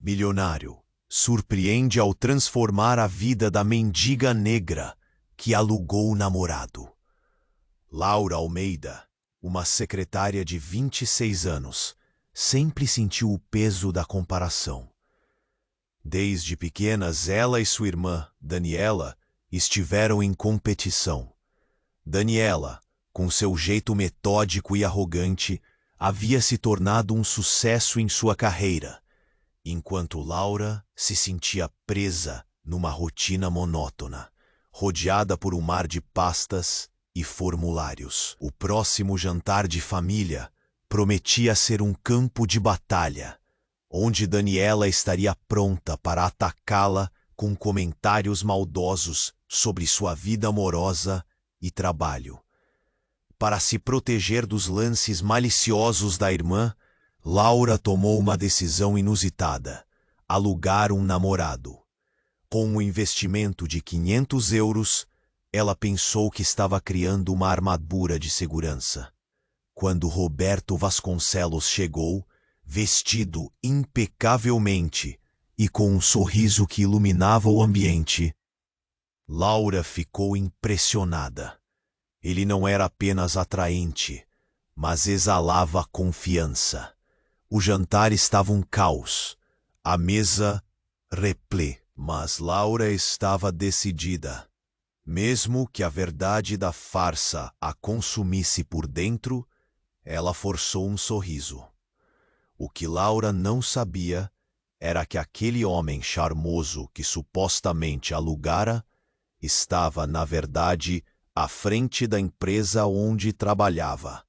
milionário, surpreende ao transformar a vida da mendiga negra que alugou o namorado. Laura Almeida, uma secretária de 26 anos, sempre sentiu o peso da comparação. Desde pequenas, ela e sua irmã, Daniela, estiveram em competição. Daniela, com seu jeito metódico e arrogante, havia se tornado um sucesso em sua carreira, enquanto Laura se sentia presa numa rotina monótona, rodeada por um mar de pastas e formulários. O próximo jantar de família prometia ser um campo de batalha, onde Daniela estaria pronta para atacá-la com comentários maldosos sobre sua vida amorosa e trabalho. Para se proteger dos lances maliciosos da irmã, Laura tomou uma decisão inusitada: alugar um namorado. Com um investimento de 500 euros, ela pensou que estava criando uma armadura de segurança. Quando Roberto Vasconcelos chegou, vestido impecavelmente e com um sorriso que iluminava o ambiente, Laura ficou impressionada. Ele não era apenas atraente, mas exalava confiança. O jantar estava um caos, a mesa replê, mas Laura estava decidida. Mesmo que a verdade da farsa a consumisse por dentro, ela forçou um sorriso. O que Laura não sabia era que aquele homem charmoso que supostamente alugara estava, na verdade, à frente da empresa onde trabalhava.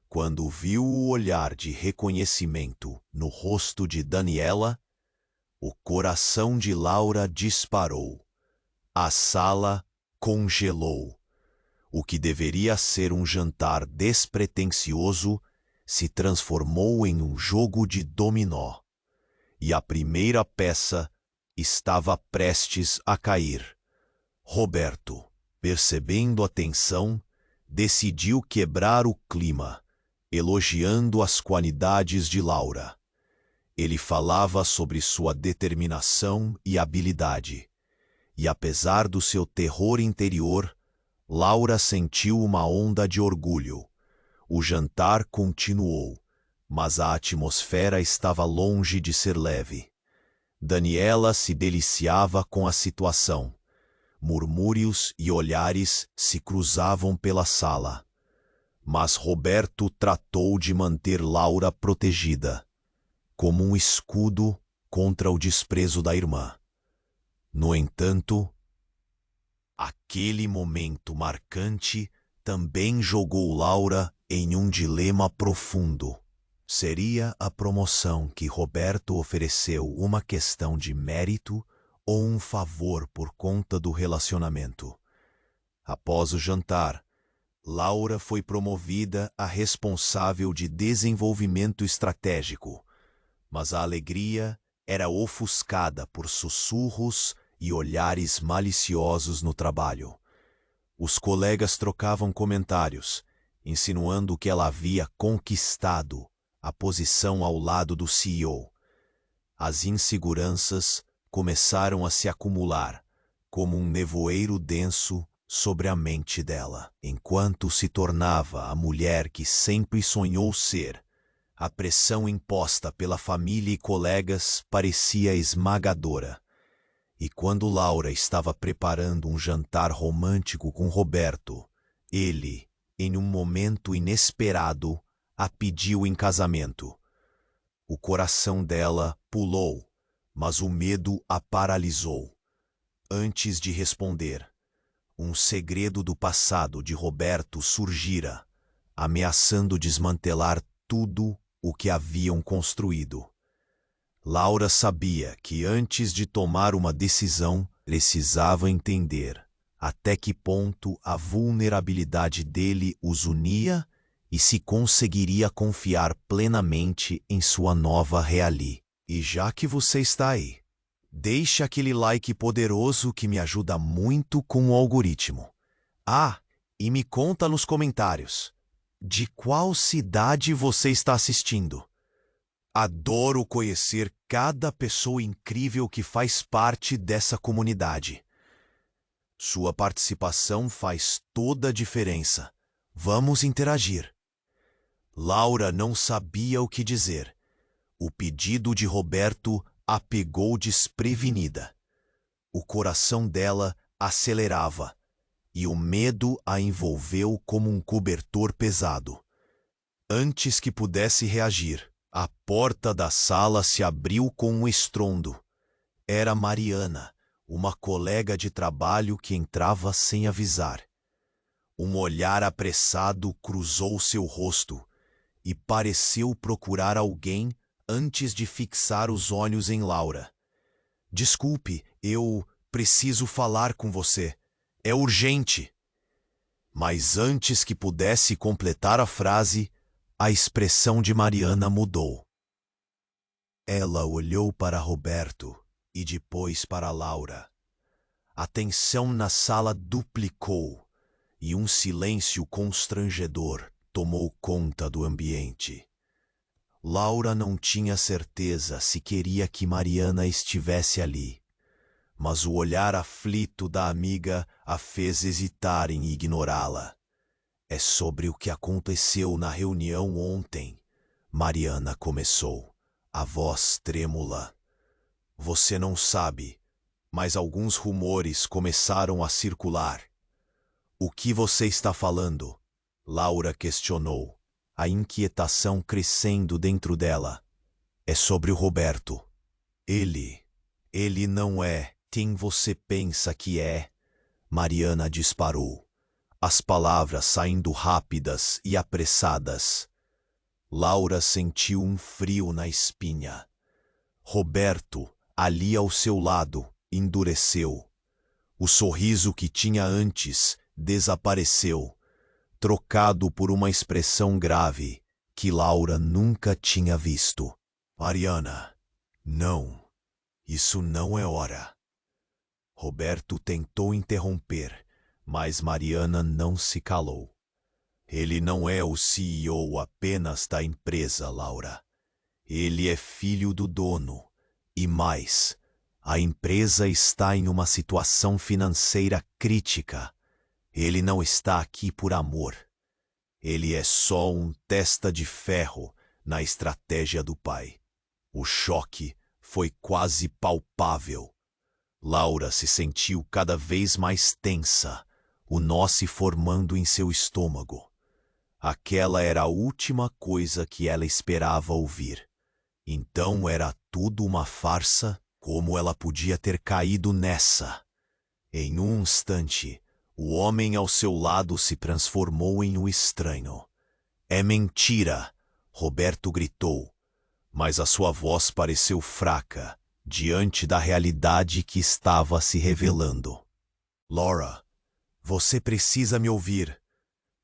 Quando viu o olhar de reconhecimento no rosto de Daniela, o coração de Laura disparou. A sala congelou. O que deveria ser um jantar despretensioso se transformou em um jogo de dominó. E a primeira peça estava prestes a cair. Roberto, percebendo a tensão, decidiu quebrar o clima, elogiando as qualidades de Laura. Ele falava sobre sua determinação e habilidade. E apesar do seu terror interior, Laura sentiu uma onda de orgulho. O jantar continuou, mas a atmosfera estava longe de ser leve. Daniela se deliciava com a situação. Murmúrios e olhares se cruzavam pela sala. Mas Roberto tratou de manter Laura protegida, como um escudo contra o desprezo da irmã. No entanto, aquele momento marcante também jogou Laura em um dilema profundo. Seria a promoção que Roberto ofereceu uma questão de mérito ou um favor por conta do relacionamento? Após o jantar, Laura foi promovida a responsável de desenvolvimento estratégico, mas a alegria era ofuscada por sussurros e olhares maliciosos no trabalho. Os colegas trocavam comentários, insinuando que ela havia conquistado a posição ao lado do CEO. As inseguranças começaram a se acumular, como um nevoeiro denso sobre a mente dela. Enquanto se tornava a mulher que sempre sonhou ser, a pressão imposta pela família e colegas parecia esmagadora. E quando Laura estava preparando um jantar romântico com Roberto, ele, em um momento inesperado, a pediu em casamento. O coração dela pulou, mas o medo a paralisou. Antes de responder, um segredo do passado de Roberto surgira, ameaçando desmantelar tudo o que haviam construído. Laura sabia que antes de tomar uma decisão, precisava entender até que ponto a vulnerabilidade dele os unia e se conseguiria confiar plenamente em sua nova Reali. E já que você está aí, deixe aquele like poderoso que me ajuda muito com o algoritmo. Ah, e me conta nos comentários, de qual cidade você está assistindo? Adoro conhecer cada pessoa incrível que faz parte dessa comunidade. Sua participação faz toda a diferença. Vamos interagir. Laura não sabia o que dizer. O pedido de Roberto a pegou desprevenida. O coração dela acelerava e o medo a envolveu como um cobertor pesado. Antes que pudesse reagir, a porta da sala se abriu com um estrondo. Era Mariana, uma colega de trabalho que entrava sem avisar. Um olhar apressado cruzou seu rosto e pareceu procurar alguém antes de fixar os olhos em Laura. Desculpe, eu preciso falar com você. É urgente. Mas antes que pudesse completar a frase, a expressão de Mariana mudou. Ela olhou para Roberto e depois para Laura. A tensão na sala duplicou e um silêncio constrangedor tomou conta do ambiente. Laura não tinha certeza se queria que Mariana estivesse ali, mas o olhar aflito da amiga a fez hesitar em ignorá-la. É sobre o que aconteceu na reunião ontem. Mariana começou, a voz trêmula. Você não sabe, mas alguns rumores começaram a circular. O que você está falando? Laura questionou, a inquietação crescendo dentro dela. É sobre o Roberto. Ele não é quem você pensa que é. Mariana disparou, as palavras saindo rápidas e apressadas. Laura sentiu um frio na espinha. Roberto, ali ao seu lado, endureceu. O sorriso que tinha antes desapareceu, trocado por uma expressão grave que Laura nunca tinha visto. Mariana, não, isso não é hora. Roberto tentou interromper, mas Mariana não se calou. Ele não é o CEO apenas da empresa, Laura. Ele é filho do dono. E mais, a empresa está em uma situação financeira crítica. Ele não está aqui por amor. Ele é só um testa de ferro na estratégia do pai. O choque foi quase palpável. Laura se sentiu cada vez mais tensa, o nó se formando em seu estômago. Aquela era a última coisa que ela esperava ouvir. Então era tudo uma farsa? Como ela podia ter caído nessa? Em um instante, o homem ao seu lado se transformou em um estranho. É mentira! Roberto gritou, mas a sua voz pareceu fraca diante da realidade que estava se revelando. Laura, você precisa me ouvir.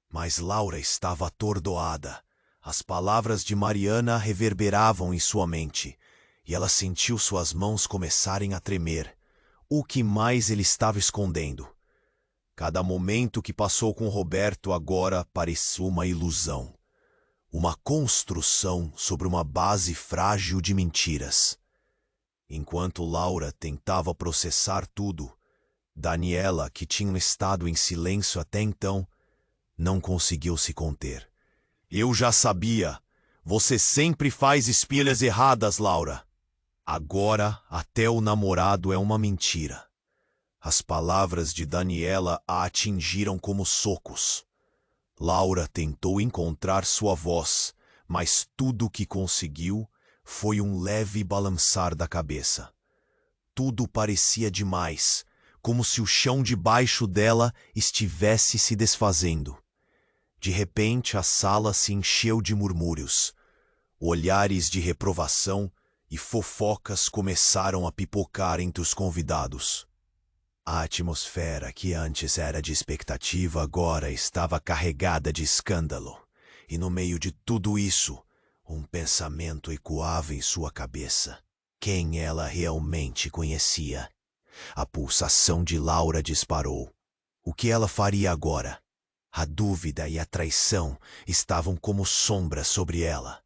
Mas Laura estava atordoada. As palavras de Mariana reverberavam em sua mente, e ela sentiu suas mãos começarem a tremer. O que mais ele estava escondendo? Cada momento que passou com Roberto agora parecia uma ilusão. Uma construção sobre uma base frágil de mentiras. Enquanto Laura tentava processar tudo, Daniela, que tinha estado em silêncio até então, não conseguiu se conter. Eu já sabia. Você sempre faz escolhas erradas, Laura. Agora, até o namorado é uma mentira. As palavras de Daniela a atingiram como socos. Laura tentou encontrar sua voz, mas tudo o que conseguiu foi um leve balançar da cabeça. Tudo parecia demais, como se o chão debaixo dela estivesse se desfazendo. De repente a sala se encheu de murmúrios. Olhares de reprovação e fofocas começaram a pipocar entre os convidados. A atmosfera que antes era de expectativa agora estava carregada de escândalo. E no meio de tudo isso, um pensamento ecoava em sua cabeça. Quem ela realmente conhecia? A pulsação de Laura disparou. O que ela faria agora? A dúvida e a traição estavam como sombras sobre ela.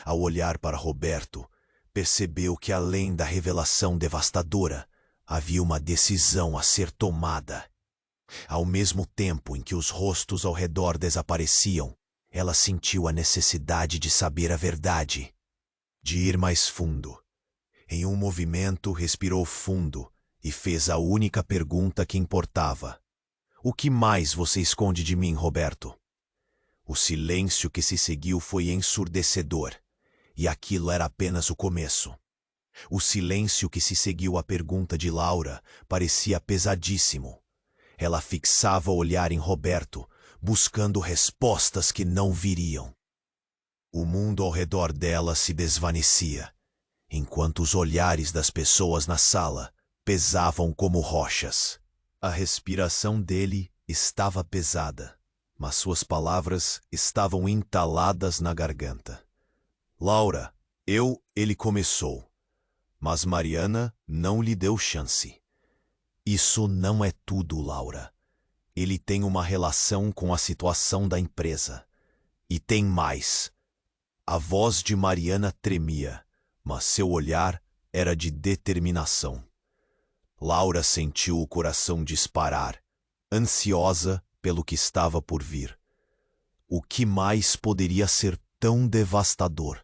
Ao olhar para Roberto, percebeu que além da revelação devastadora, havia uma decisão a ser tomada. Ao mesmo tempo em que os rostos ao redor desapareciam, ela sentiu a necessidade de saber a verdade, de ir mais fundo. Em um movimento, respirou fundo e fez a única pergunta que importava. O que mais você esconde de mim, Roberto? O silêncio que se seguiu foi ensurdecedor, e aquilo era apenas o começo. O silêncio que se seguiu à pergunta de Laura parecia pesadíssimo. Ela fixava o olhar em Roberto, buscando respostas que não viriam. O mundo ao redor dela se desvanecia, enquanto os olhares das pessoas na sala pesavam como rochas. A respiração dele estava pesada, mas suas palavras estavam entaladas na garganta. Laura, ele começou, mas Mariana não lhe deu chance. Isso não é tudo, Laura. Ele tem uma relação com a situação da empresa. E tem mais. A voz de Mariana tremia, mas seu olhar era de determinação. Laura sentiu o coração disparar, ansiosa pelo que estava por vir. O que mais poderia ser tão devastador?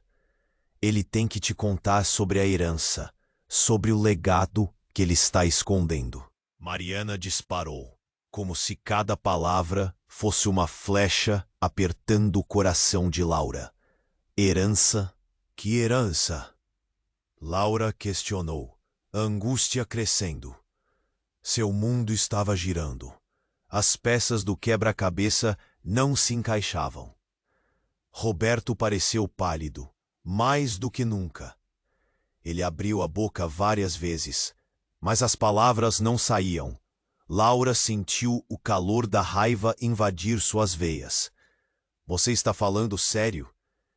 Ele tem que te contar sobre a herança, sobre o legado que ele está escondendo. Mariana disparou, como se cada palavra fosse uma flecha apertando o coração de Laura. Herança? Que herança? Laura questionou, a angústia crescendo. Seu mundo estava girando. As peças do quebra-cabeça não se encaixavam. Roberto pareceu pálido, mais do que nunca. Ele abriu a boca várias vezes, mas as palavras não saíam. Laura sentiu o calor da raiva invadir suas veias. Você está falando sério?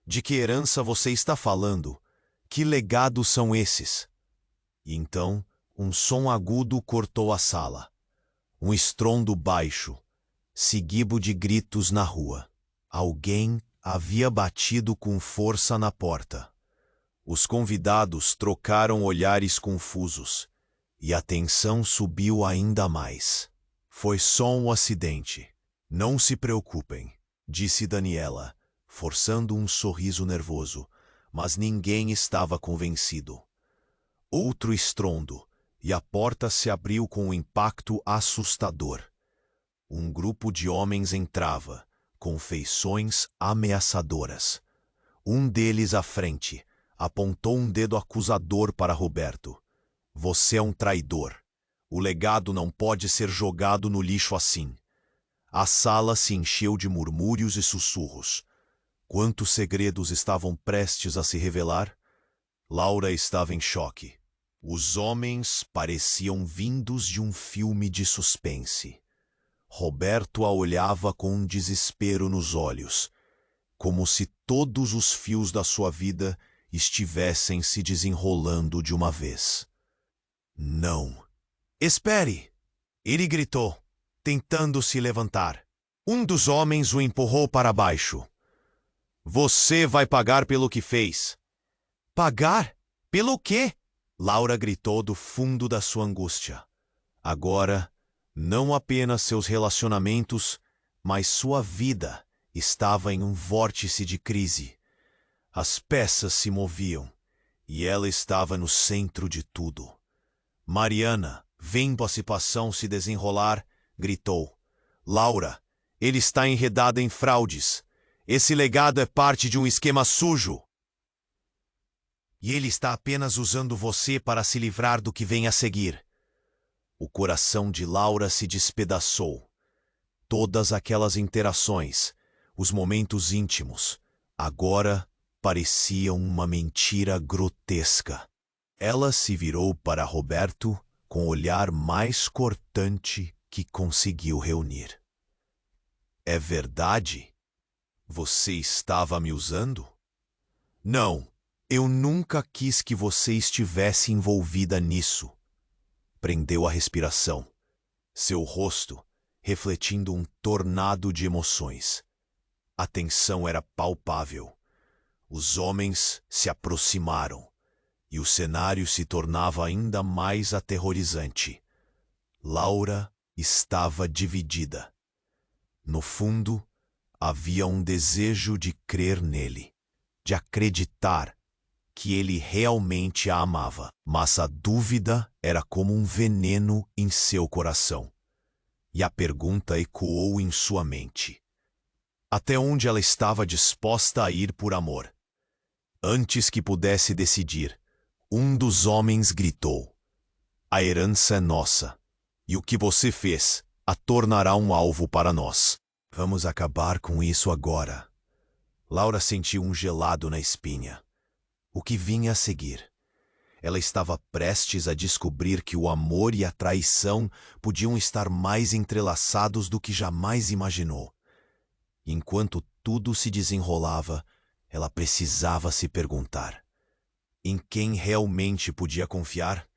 De que herança você está falando? Que legados são esses? E então, um som agudo cortou a sala. Um estrondo baixo, seguido de gritos na rua. Alguém havia batido com força na porta. Os convidados trocaram olhares confusos, e a tensão subiu ainda mais. Foi só um acidente. Não se preocupem, disse Daniela, forçando um sorriso nervoso, mas ninguém estava convencido. Outro estrondo, e a porta se abriu com um impacto assustador. Um grupo de homens entrava, com feições ameaçadoras. Um deles à frente apontou um dedo acusador para Roberto. Você é um traidor. O legado não pode ser jogado no lixo assim. A sala se encheu de murmúrios e sussurros. Quantos segredos estavam prestes a se revelar? Laura estava em choque. Os homens pareciam vindos de um filme de suspense. Roberto a olhava com um desespero nos olhos, como se todos os fios da sua vida estivessem se desenrolando de uma vez. Não. Espere! Ele gritou, tentando se levantar. Um dos homens o empurrou para baixo. Você vai pagar pelo que fez. Pagar? Pelo quê? Laura gritou do fundo da sua angústia. Agora, não apenas seus relacionamentos, mas sua vida estava em um vórtice de crise. As peças se moviam, e ela estava no centro de tudo. Mariana, vendo a situação se desenrolar, gritou. Laura, ele está enredado em fraudes. Esse legado é parte de um esquema sujo. E ele está apenas usando você para se livrar do que vem a seguir. O coração de Laura se despedaçou. Todas aquelas interações, os momentos íntimos, agora pareciam uma mentira grotesca. Ela se virou para Roberto com o olhar mais cortante que conseguiu reunir. É verdade? Você estava me usando? Não, eu nunca quis que você estivesse envolvida nisso. Prendeu a respiração, seu rosto refletindo um tornado de emoções. A tensão era palpável. Os homens se aproximaram e o cenário se tornava ainda mais aterrorizante. Laura estava dividida. No fundo, havia um desejo de crer nele, de acreditar que ele realmente a amava, mas a dúvida era como um veneno em seu coração. E a pergunta ecoou em sua mente: até onde ela estava disposta a ir por amor? Antes que pudesse decidir, um dos homens gritou: a herança é nossa, e o que você fez a tornará um alvo para nós. Vamos acabar com isso agora. Laura sentiu um gelado na espinha. O que vinha a seguir? Ela estava prestes a descobrir que o amor e a traição podiam estar mais entrelaçados do que jamais imaginou. Enquanto tudo se desenrolava, ela precisava se perguntar: em quem realmente podia confiar?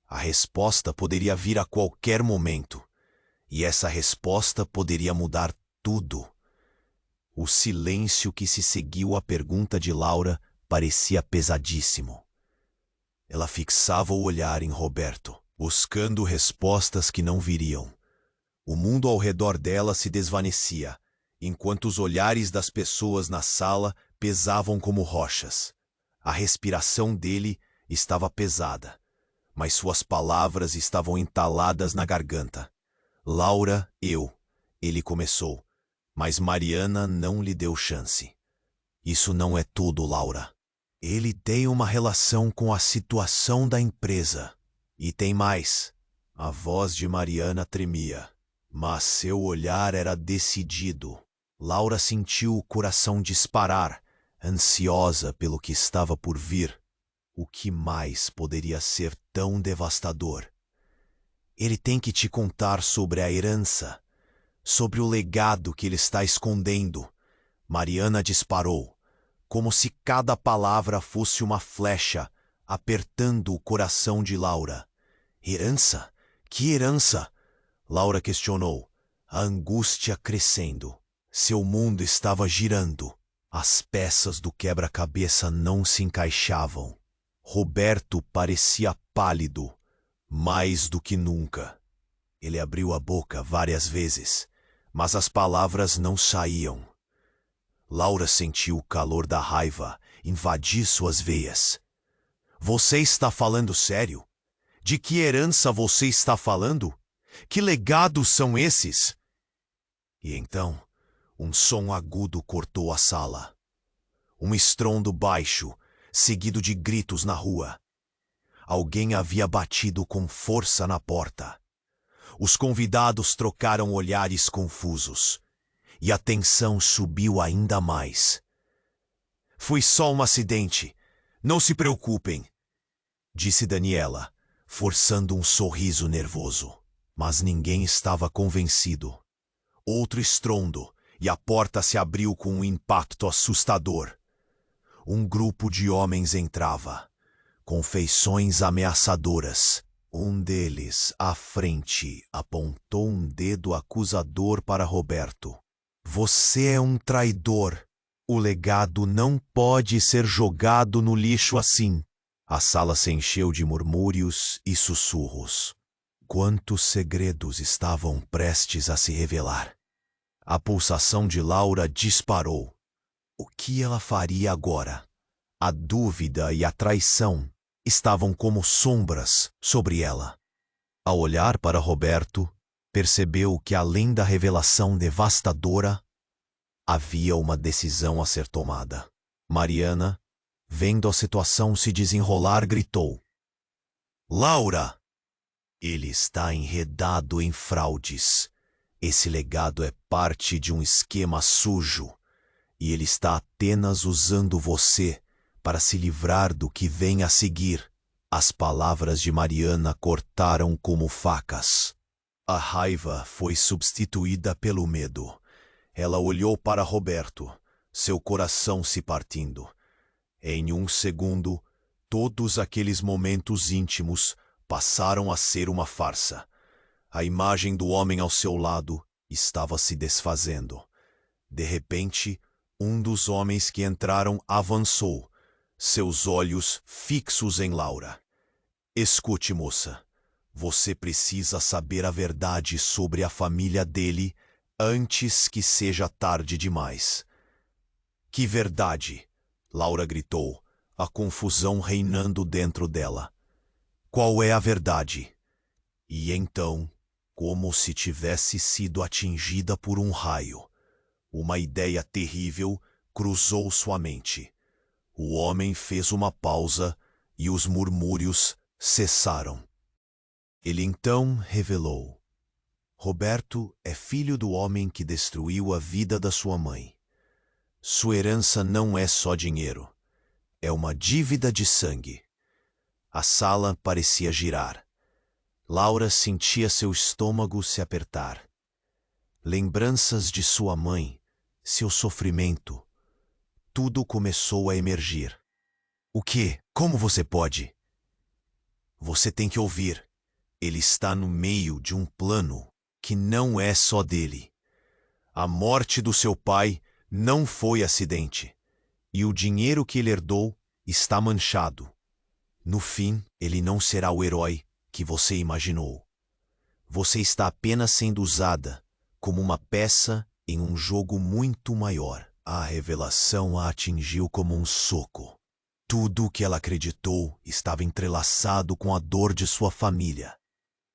A resposta poderia vir a qualquer momento, e essa resposta poderia mudar tudo. O silêncio que se seguiu à pergunta de Laura parecia pesadíssimo. Ela fixava o olhar em Roberto, buscando respostas que não viriam. O mundo ao redor dela se desvanecia, enquanto os olhares das pessoas na sala pesavam como rochas. A respiração dele estava pesada, mas suas palavras estavam entaladas na garganta. Laura, ele começou, mas Mariana não lhe deu chance. Isso não é tudo, Laura. Ele tem uma relação com a situação da empresa. E tem mais. A voz de Mariana tremia, mas seu olhar era decidido. Laura sentiu o coração disparar, ansiosa pelo que estava por vir. O que mais poderia ser tão devastador? Ele tem que te contar sobre a herança, sobre o legado que ele está escondendo. Mariana disparou, como se cada palavra fosse uma flecha, apertando o coração de Laura. Herança? Que herança? Laura questionou, a angústia crescendo. Seu mundo estava girando. As peças do quebra-cabeça não se encaixavam. Roberto parecia pálido, mais do que nunca. Ele abriu a boca várias vezes, mas as palavras não saíam. Laura sentiu o calor da raiva invadir suas veias. Você está falando sério? De que herança você está falando? Que legados são esses? E então, um som agudo cortou a sala. Um estrondo baixo, seguido de gritos na rua. Alguém havia batido com força na porta. Os convidados trocaram olhares confusos, e a tensão subiu ainda mais. Foi só um acidente. Não se preocupem, disse Daniela, forçando um sorriso nervoso. Mas ninguém estava convencido. Outro estrondo, e a porta se abriu com um impacto assustador. Um grupo de homens entrava, com feições ameaçadoras. Um deles, à frente, apontou um dedo acusador para Roberto. Você é um traidor. O legado não pode ser jogado no lixo assim. A sala se encheu de murmúrios e sussurros. Quantos segredos estavam prestes a se revelar? A pulsação de Laura disparou. O que ela faria agora? A dúvida e a traição estavam como sombras sobre ela. Ao olhar para Roberto, percebeu que além da revelação devastadora, havia uma decisão a ser tomada. Mariana, vendo a situação se desenrolar, gritou: Laura! Ele está enredado em fraudes. Esse legado é parte de um esquema sujo, e ele está apenas usando você para se livrar do que vem a seguir. As palavras de Mariana cortaram como facas. A raiva foi substituída pelo medo. Ela olhou para Roberto, seu coração se partindo. Em um segundo, todos aqueles momentos íntimos passaram a ser uma farsa. A imagem do homem ao seu lado estava se desfazendo. De repente, Um dos homens que entraram avançou, seus olhos fixos em Laura. Escute, moça. Você precisa saber a verdade sobre a família dele antes que seja tarde demais. Que verdade? Laura gritou, a confusão reinando dentro dela. Qual é a verdade? E então, como se tivesse sido atingida por um raio, uma ideia terrível cruzou sua mente. O homem fez uma pausa e os murmúrios cessaram. Ele então revelou: Roberto é filho do homem que destruiu a vida da sua mãe. Sua herança não é só dinheiro, é uma dívida de sangue. A sala parecia girar. Laura sentia seu estômago se apertar. Lembranças de sua mãe, seu sofrimento, tudo começou a emergir. O quê? Como você pode? Você tem que ouvir. Ele está no meio de um plano que não é só dele. A morte do seu pai não foi acidente, e o dinheiro que ele herdou está manchado. No fim, ele não será o herói que você imaginou. Você está apenas sendo usada como uma peça em um jogo muito maior. A revelação a atingiu como um soco. Tudo o que ela acreditou estava entrelaçado com a dor de sua família.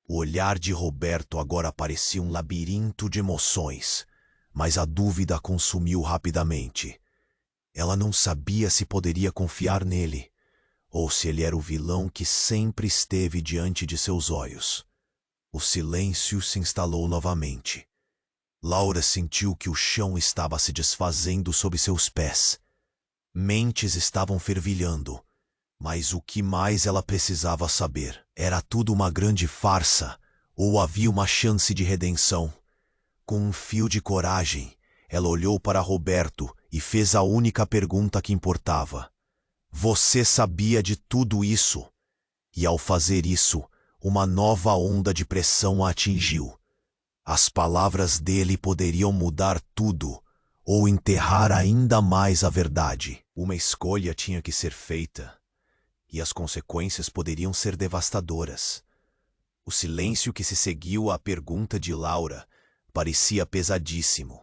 O olhar de Roberto agora parecia um labirinto de emoções, mas a dúvida a consumiu rapidamente. Ela não sabia se poderia confiar nele, ou se ele era o vilão que sempre esteve diante de seus olhos. O silêncio se instalou novamente. Laura sentiu que o chão estava se desfazendo sob seus pés. Mentes estavam fervilhando, mas o que mais ela precisava saber? Era tudo uma grande farsa, ou havia uma chance de redenção? Com um fio de coragem, ela olhou para Roberto e fez a única pergunta que importava. Você sabia de tudo isso? E ao fazer isso, uma nova onda de pressão a atingiu. As palavras dele poderiam mudar tudo, ou enterrar ainda mais a verdade. Uma escolha tinha que ser feita, e as consequências poderiam ser devastadoras. O silêncio que se seguiu à pergunta de Laura parecia pesadíssimo.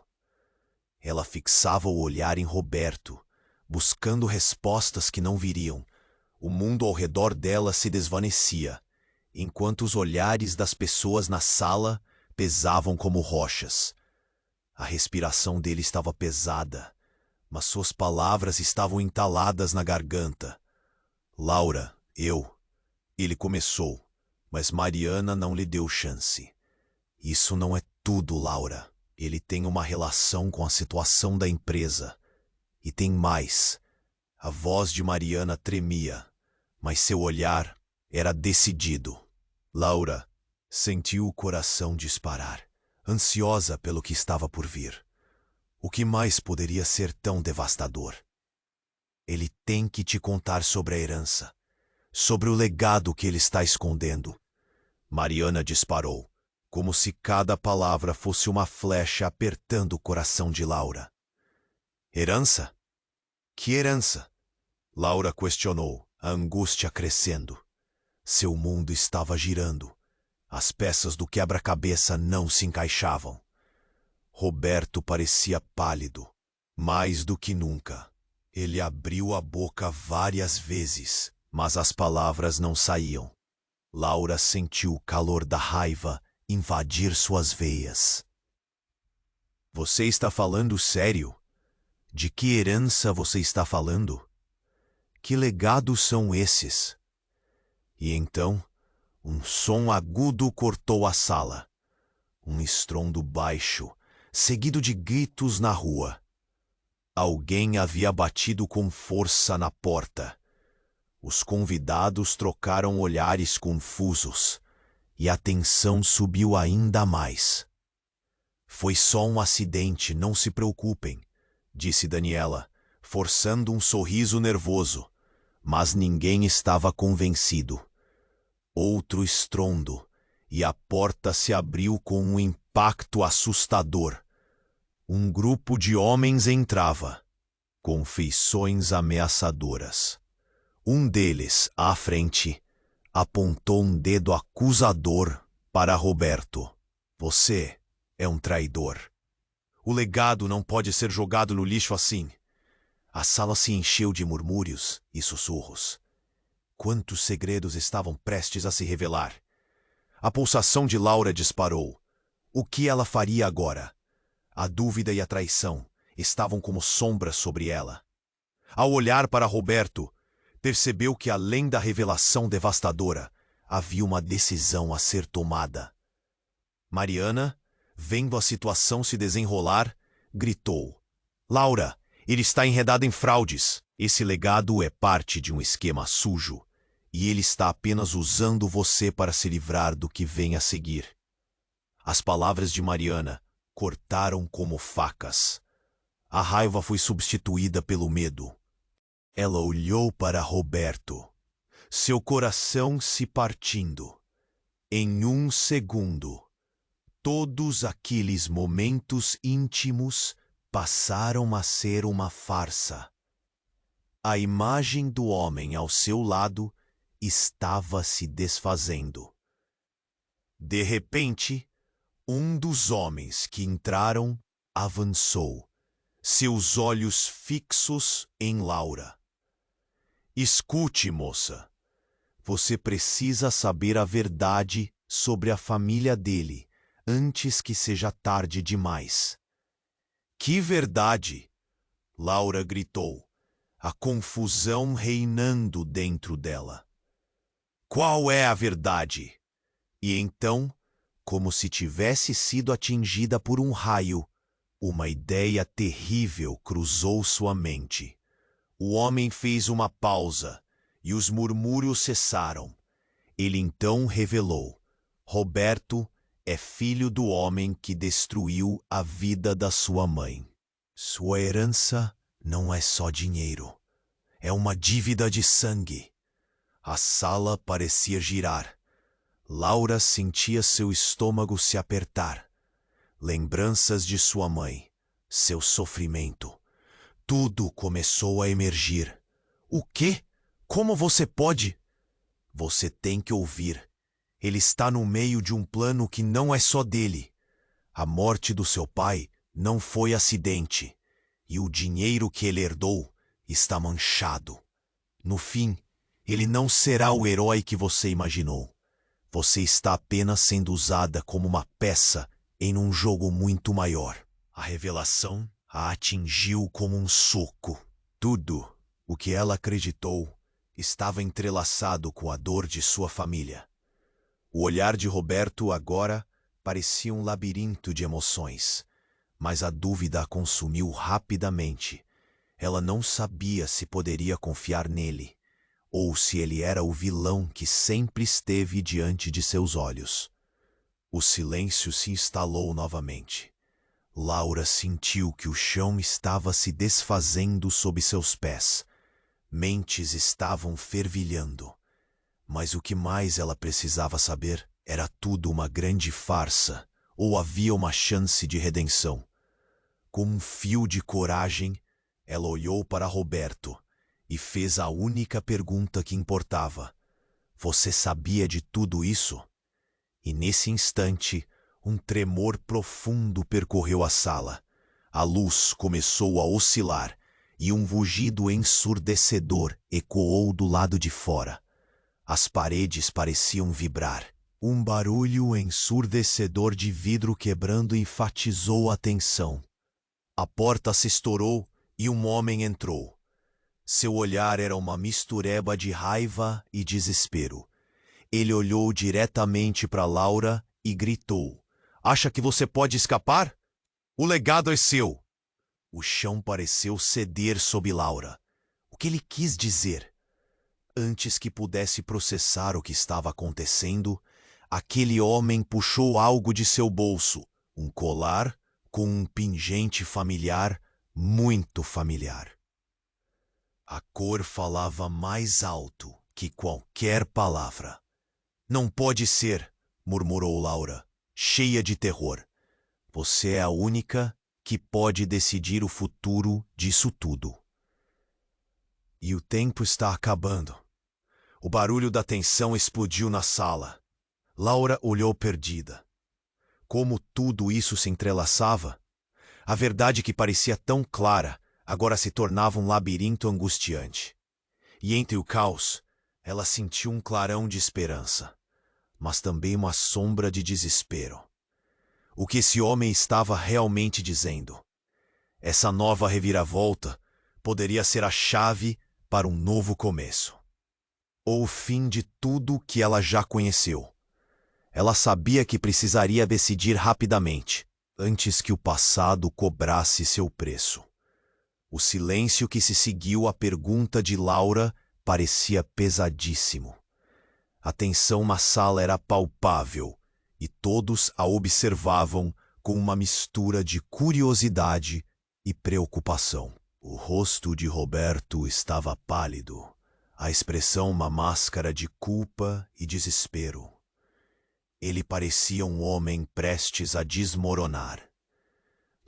Ela fixava o olhar em Roberto, buscando respostas que não viriam. O mundo ao redor dela se desvanecia, enquanto os olhares das pessoas na sala pesavam como rochas. A respiração dele estava pesada, mas suas palavras estavam entaladas na garganta. Laura, Ele começou, mas Mariana não lhe deu chance. Isso não é tudo, Laura. Ele tem uma relação com a situação da empresa. E tem mais. A voz de Mariana tremia, mas seu olhar era decidido. Laura sentiu o coração disparar, ansiosa pelo que estava por vir. O que mais poderia ser tão devastador? Ele tem que te contar sobre a herança, sobre o legado que ele está escondendo. Mariana disparou, como se cada palavra fosse uma flecha apertando o coração de Laura. Herança? Que herança? Laura questionou, a angústia crescendo. Seu mundo estava girando. As peças do quebra-cabeça não se encaixavam. Roberto parecia pálido, mais do que nunca. Ele abriu a boca várias vezes, mas as palavras não saíam. Laura sentiu o calor da raiva invadir suas veias. Você está falando sério? De que herança você está falando? Que legados são esses? E então, um som agudo cortou a sala. Um estrondo baixo, seguido de gritos na rua. Alguém havia batido com força na porta. Os convidados trocaram olhares confusos, e a tensão subiu ainda mais. Foi só um acidente, não se preocupem, disse Daniela, forçando um sorriso nervoso, mas ninguém estava convencido. Outro estrondo, e a porta se abriu com um impacto assustador. Um grupo de homens entrava, com feições ameaçadoras. Um deles, à frente, apontou um dedo acusador para Roberto. Você é um traidor. O legado não pode ser jogado no lixo assim. A sala se encheu de murmúrios e sussurros. Quantos segredos estavam prestes a se revelar? A pulsação de Laura disparou. O que ela faria agora? A dúvida e a traição estavam como sombras sobre ela. Ao olhar para Roberto, percebeu que além da revelação devastadora, havia uma decisão a ser tomada. Mariana, vendo a situação se desenrolar, gritou: Laura, ele está enredado em fraudes. Esse legado é parte de um esquema sujo, e ele está apenas usando você para se livrar do que vem a seguir. As palavras de Mariana cortaram como facas. A raiva foi substituída pelo medo. Ela olhou para Roberto, seu coração se partindo. Em um segundo, todos aqueles momentos íntimos passaram a ser uma farsa. A imagem do homem ao seu lado estava se desfazendo. De repente, um dos homens que entraram avançou, seus olhos fixos em Laura. Escute, moça. Você precisa saber a verdade sobre a família dele antes que seja tarde demais. Que verdade? Laura gritou, a confusão reinando dentro dela. Qual é a verdade? E então, como se tivesse sido atingida por um raio, uma ideia terrível cruzou sua mente. O homem fez uma pausa e os murmúrios cessaram. Ele então revelou: Roberto é filho do homem que destruiu a vida da sua mãe. Sua herança não é só dinheiro. É uma dívida de sangue. A sala parecia girar. Laura sentia seu estômago se apertar. Lembranças de sua mãe, seu sofrimento. Tudo começou a emergir. O quê? Como você pode? Você tem que ouvir. Ele está no meio de um plano que não é só dele. A morte do seu pai não foi acidente. E o dinheiro que ele herdou está manchado. No fim, ele não será o herói que você imaginou. Você está apenas sendo usada como uma peça em um jogo muito maior. A revelação a atingiu como um soco. Tudo o que ela acreditou estava entrelaçado com a dor de sua família. O olhar de Roberto agora parecia um labirinto de emoções, mas a dúvida a consumiu rapidamente. Ela não sabia se poderia confiar nele, ou se ele era o vilão que sempre esteve diante de seus olhos. O silêncio se instalou novamente. Laura sentiu que o chão estava se desfazendo sob seus pés. Mentes estavam fervilhando. Mas o que mais ela precisava saber era tudo uma grande farsa, ou havia uma chance de redenção. Com um fio de coragem, ela olhou para Roberto e fez a única pergunta que importava. Você sabia de tudo isso? E nesse instante, um tremor profundo percorreu a sala. A luz começou a oscilar e um rugido ensurdecedor ecoou do lado de fora. As paredes pareciam vibrar. Um barulho ensurdecedor de vidro quebrando enfatizou a tensão. A porta se estourou e um homem entrou. Seu olhar era uma mistureba de raiva e desespero. Ele olhou diretamente para Laura e gritou: Acha que você pode escapar? O legado é seu. O chão pareceu ceder sob Laura. O que ele quis dizer? Antes que pudesse processar o que estava acontecendo, aquele homem puxou algo de seu bolso, um colar com um pingente familiar, muito familiar. A cor falava mais alto que qualquer palavra. Não pode ser, murmurou Laura, cheia de terror. Você é a única que pode decidir o futuro disso tudo. E o tempo está acabando. O barulho da tensão explodiu na sala. Laura olhou perdida. Como tudo isso se entrelaçava? A verdade que parecia tão clara, agora se tornava um labirinto angustiante. E entre o caos, ela sentiu um clarão de esperança, mas também uma sombra de desespero. O que esse homem estava realmente dizendo? Essa nova reviravolta poderia ser a chave para um novo começo. Ou o fim de tudo que ela já conheceu. Ela sabia que precisaria decidir rapidamente, antes que o passado cobrasse seu preço. O silêncio que se seguiu à pergunta de Laura parecia pesadíssimo. A tensão na sala era palpável, e todos a observavam com uma mistura de curiosidade e preocupação. O rosto de Roberto estava pálido, a expressão uma máscara de culpa e desespero. Ele parecia um homem prestes a desmoronar.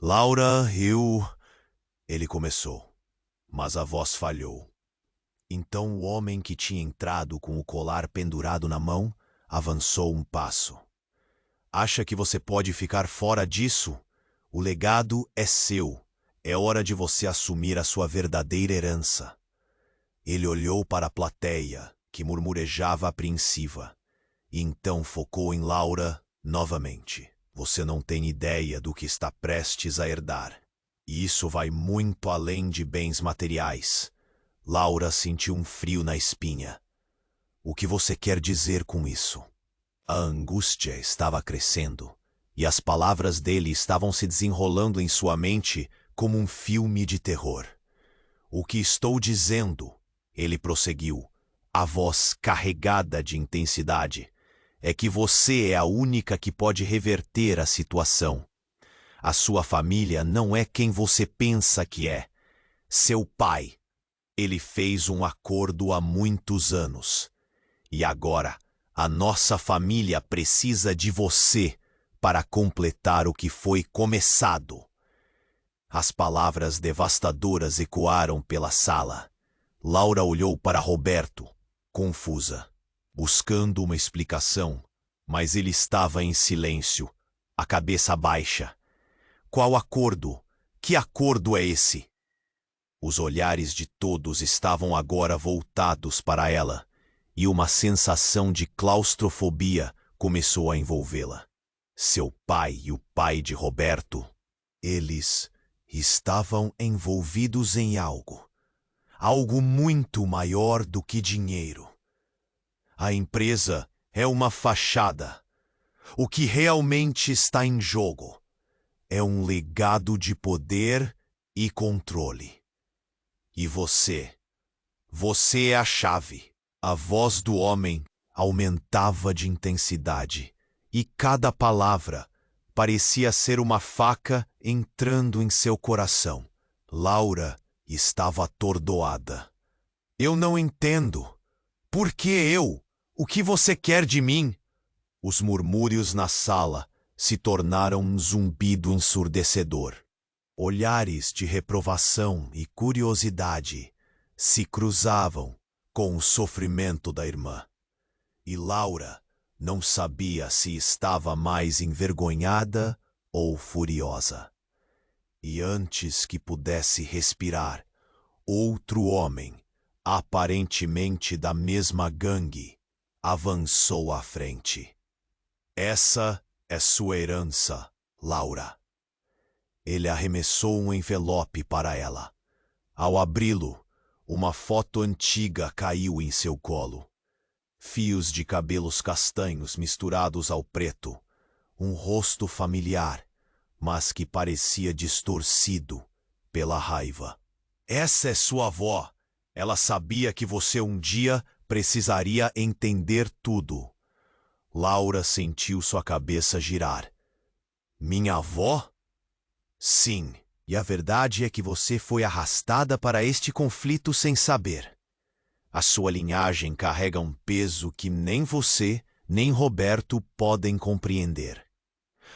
Laura, ele começou, mas a voz falhou. Então o homem que tinha entrado com o colar pendurado na mão avançou um passo. Acha que você pode ficar fora disso? O legado é seu. É hora de você assumir a sua verdadeira herança. Ele olhou para a plateia, que murmurejava apreensiva, e então focou em Laura novamente. Você não tem ideia do que está prestes a herdar. E isso vai muito além de bens materiais. Laura sentiu um frio na espinha. O que você quer dizer com isso? A angústia estava crescendo, e as palavras dele estavam se desenrolando em sua mente como um filme de terror. O que estou dizendo, ele prosseguiu, a voz carregada de intensidade, é que você é a única que pode reverter a situação. A sua família não é quem você pensa que é. Seu pai, ele fez um acordo há muitos anos. E agora, a nossa família precisa de você para completar o que foi começado. As palavras devastadoras ecoaram pela sala. Laura olhou para Roberto, confusa, buscando uma explicação, mas ele estava em silêncio, a cabeça baixa. Qual acordo? Que acordo é esse? Os olhares de todos estavam agora voltados para ela, e uma sensação de claustrofobia começou a envolvê-la. Seu pai e o pai de Roberto, eles estavam envolvidos em algo. Algo muito maior do que dinheiro. A empresa é uma fachada. O que realmente está em jogo é um legado de poder e controle. E você é a chave. A voz do homem aumentava de intensidade, e cada palavra parecia ser uma faca entrando em seu coração. Laura estava atordoada. Eu não entendo. Por que eu? O que você quer de mim? Os murmúrios na sala se tornaram um zumbido ensurdecedor. Olhares de reprovação e curiosidade se cruzavam com o sofrimento da irmã. E Laura não sabia se estava mais envergonhada ou furiosa. E antes que pudesse respirar, outro homem, aparentemente da mesma gangue, avançou à frente. Essa é sua herança, Laura. Ele arremessou um envelope para ela. Ao abri-lo, uma foto antiga caiu em seu colo. Fios de cabelos castanhos misturados ao preto. Um rosto familiar, mas que parecia distorcido pela raiva. Essa é sua avó. Ela sabia que você um dia precisaria entender tudo. Laura sentiu sua cabeça girar. Minha avó? Sim, e a verdade é que você foi arrastada para este conflito sem saber. A sua linhagem carrega um peso que nem você, nem Roberto podem compreender.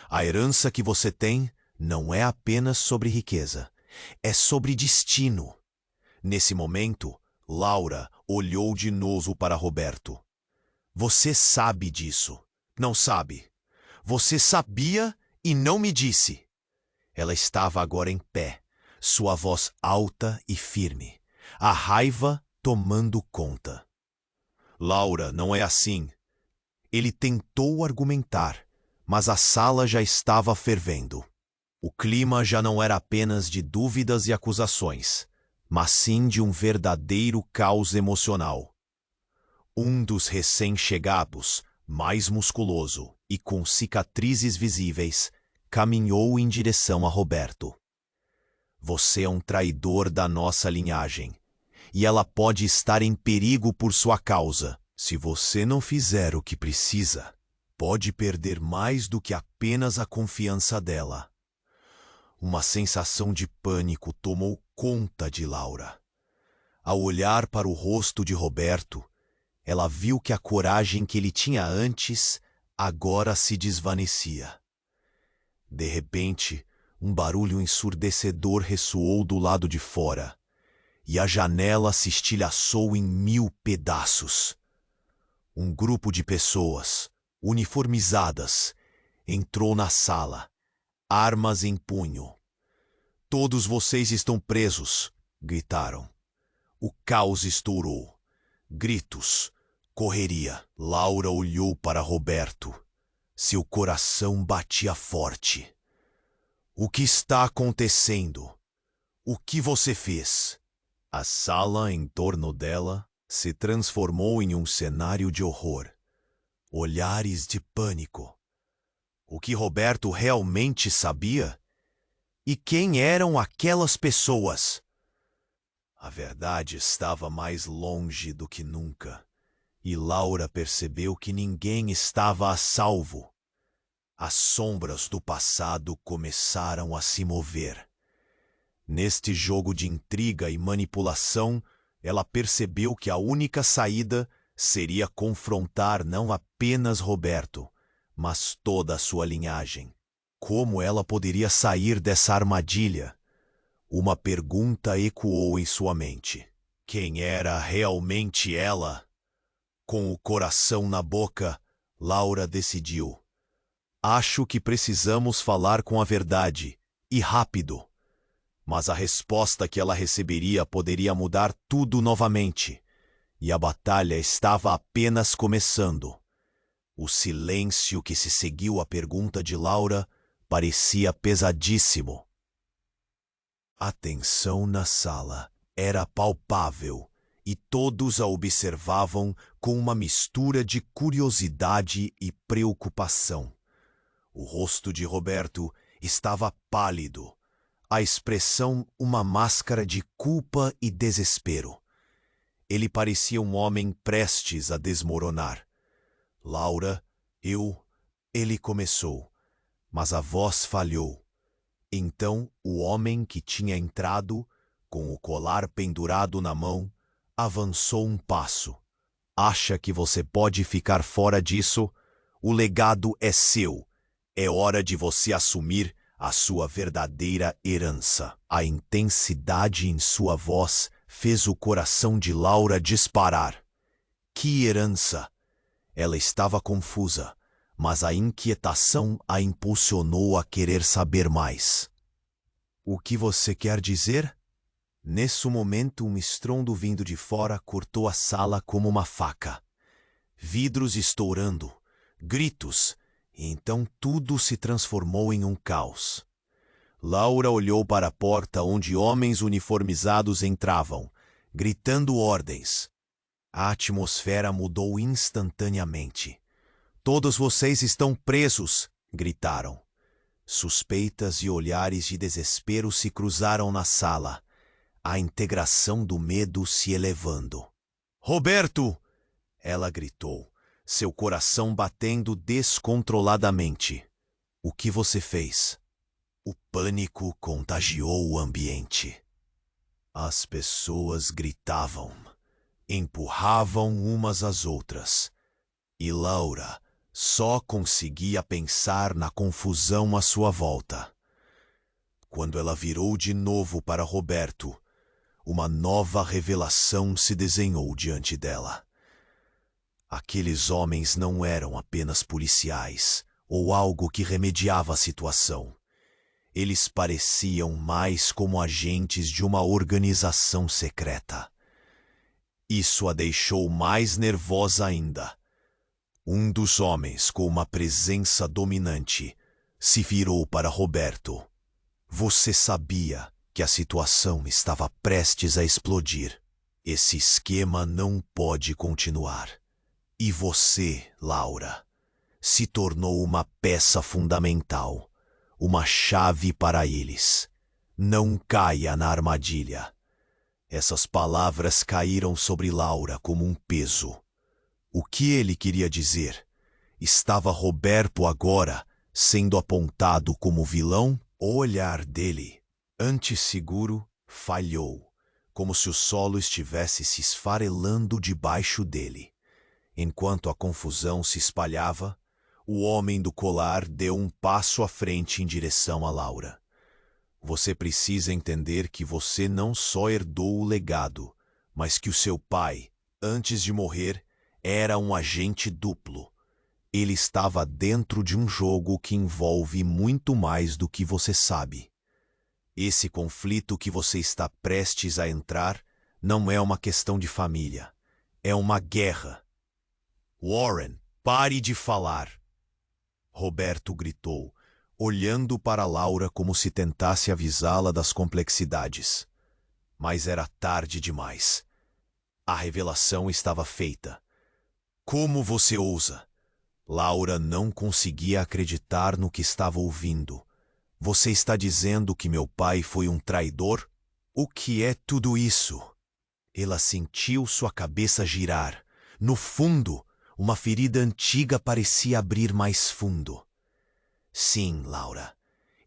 A herança que você tem não é apenas sobre riqueza, é sobre destino. Nesse momento, Laura olhou de novo para Roberto. Você sabe disso, não sabe? Você sabia e não me disse. Ela estava agora em pé, sua voz alta e firme, a raiva tomando conta. Laura, não é assim. Ele tentou argumentar, mas a sala já estava fervendo. O clima já não era apenas de dúvidas e acusações, mas sim de um verdadeiro caos emocional. Um dos recém-chegados, mais musculoso e com cicatrizes visíveis, caminhou em direção a Roberto. Você é um traidor da nossa linhagem, e ela pode estar em perigo por sua causa. Se você não fizer o que precisa, pode perder mais do que apenas a confiança dela. Uma sensação de pânico tomou conta de Laura. Ao olhar para o rosto de Roberto, ela viu que a coragem que ele tinha antes agora se desvanecia. De repente, um barulho ensurdecedor ressoou do lado de fora, e a janela se estilhaçou em 1000 pedaços. Um grupo de pessoas, uniformizadas, entrou na sala, armas em punho. Todos vocês estão presos, gritaram. O caos estourou. Gritos, correria. Laura olhou para Roberto. Seu coração batia forte. O que está acontecendo? O que você fez? A sala em torno dela se transformou em um cenário de horror. Olhares de pânico. O que Roberto realmente sabia? E quem eram aquelas pessoas? A verdade estava mais longe do que nunca, e Laura percebeu que ninguém estava a salvo. As sombras do passado começaram a se mover. Neste jogo de intriga e manipulação, ela percebeu que a única saída seria confrontar não apenas Roberto, mas toda a sua linhagem. Como ela poderia sair dessa armadilha? Uma pergunta ecoou em sua mente. Quem era realmente ela? Com o coração na boca, Laura decidiu. Acho que precisamos falar com a verdade, e rápido. Mas a resposta que ela receberia poderia mudar tudo novamente, e a batalha estava apenas começando. O silêncio que se seguiu à pergunta de Laura parecia pesadíssimo. A tensão na sala era palpável, e todos a observavam com uma mistura de curiosidade e preocupação. O rosto de Roberto estava pálido, a expressão uma máscara de culpa e desespero. Ele parecia um homem prestes a desmoronar. Laura, ele começou, mas a voz falhou. Então o homem que tinha entrado, com o colar pendurado na mão, avançou um passo. Acha que você pode ficar fora disso? O legado é seu. É hora de você assumir a sua verdadeira herança. A intensidade em sua voz fez o coração de Laura disparar. Que herança? Ela estava confusa, mas a inquietação a impulsionou a querer saber mais. O que você quer dizer? Nesse momento, um estrondo vindo de fora cortou a sala como uma faca. Vidros estourando, gritos, e então tudo se transformou em um caos. Laura olhou para a porta onde homens uniformizados entravam, gritando ordens. A atmosfera mudou instantaneamente. Todos vocês estão presos, gritaram. Suspeitas e olhares de desespero se cruzaram na sala, a integração do medo se elevando. Roberto! Ela gritou, seu coração batendo descontroladamente. O que você fez? O pânico contagiou o ambiente. As pessoas gritavam, empurravam umas às outras, e Laura só conseguia pensar na confusão à sua volta. Quando ela virou de novo para Roberto, uma nova revelação se desenhou diante dela. Aqueles homens não eram apenas policiais ou algo que remediava a situação. Eles pareciam mais como agentes de uma organização secreta. Isso a deixou mais nervosa ainda. Um dos homens, com uma presença dominante, se virou para Roberto. Você sabia que a situação estava prestes a explodir. Esse esquema não pode continuar. E você, Laura, se tornou uma peça fundamental, uma chave para eles. Não caia na armadilha. Essas palavras caíram sobre Laura como um peso. O que ele queria dizer? Estava Roberto agora sendo apontado como vilão? O olhar dele, antes seguro, falhou, como se o solo estivesse se esfarelando debaixo dele. Enquanto a confusão se espalhava, o homem do colar deu um passo à frente em direção a Laura. Você precisa entender que você não só herdou o legado, mas que o seu pai, antes de morrer, era um agente duplo. Ele estava dentro de um jogo que envolve muito mais do que você sabe. Esse conflito que você está prestes a entrar não é uma questão de família. É uma guerra. Warren, pare de falar! Roberto gritou, olhando para Laura como se tentasse avisá-la das complexidades. Mas era tarde demais. A revelação estava feita. Como você ousa? Laura não conseguia acreditar no que estava ouvindo. Você está dizendo que meu pai foi um traidor? O que é tudo isso? Ela sentiu sua cabeça girar. No fundo, uma ferida antiga parecia abrir mais fundo. Sim, Laura.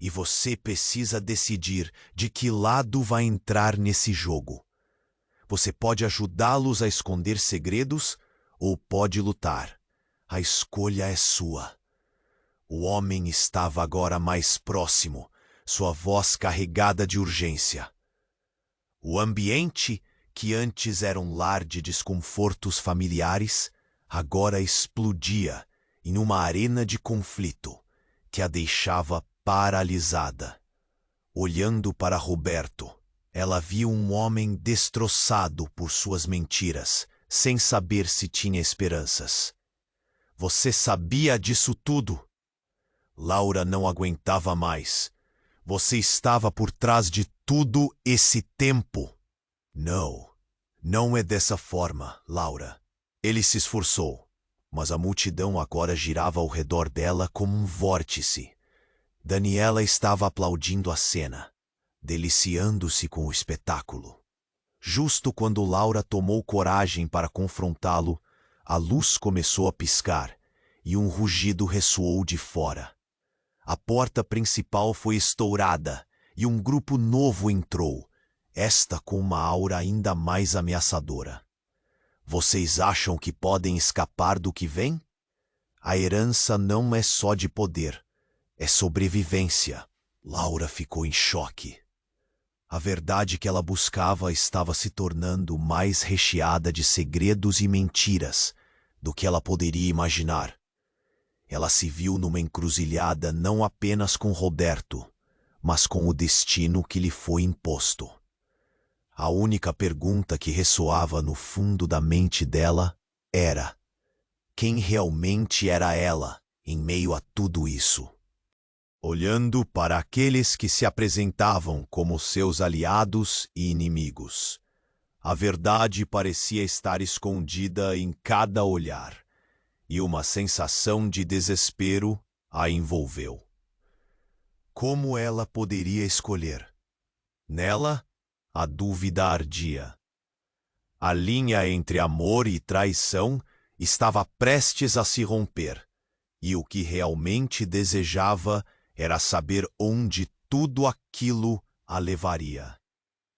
E você precisa decidir de que lado vai entrar nesse jogo. Você pode ajudá-los a esconder segredos ou pode lutar. A escolha é sua. O homem estava agora mais próximo, sua voz carregada de urgência. O ambiente, que antes era um lar de desconfortos familiares, agora explodia em uma arena de conflito que a deixava paralisada. Olhando para Roberto, ela viu um homem destroçado por suas mentiras, sem saber se tinha esperanças. Você sabia disso tudo? Laura não aguentava mais. Você estava por trás de tudo esse tempo. Não é dessa forma, Laura. Ele se esforçou, mas a multidão agora girava ao redor dela como um vórtice. Daniela estava aplaudindo a cena, deliciando-se com o espetáculo. Justo quando Laura tomou coragem para confrontá-lo, a luz começou a piscar e um rugido ressoou de fora. A porta principal foi estourada e um grupo novo entrou, esta com uma aura ainda mais ameaçadora. Vocês acham que podem escapar do que vem? A herança não é só de poder, é sobrevivência. Laura ficou em choque. A verdade que ela buscava estava se tornando mais recheada de segredos e mentiras do que ela poderia imaginar. Ela se viu numa encruzilhada não apenas com Roberto, mas com o destino que lhe foi imposto. A única pergunta que ressoava no fundo da mente dela era: quem realmente era ela em meio a tudo isso? Olhando para aqueles que se apresentavam como seus aliados e inimigos, a verdade parecia estar escondida em cada olhar, e uma sensação de desespero a envolveu. Como ela poderia escolher? Nela, a dúvida ardia. A linha entre amor e traição estava prestes a se romper, e o que realmente desejava era saber onde tudo aquilo a levaria.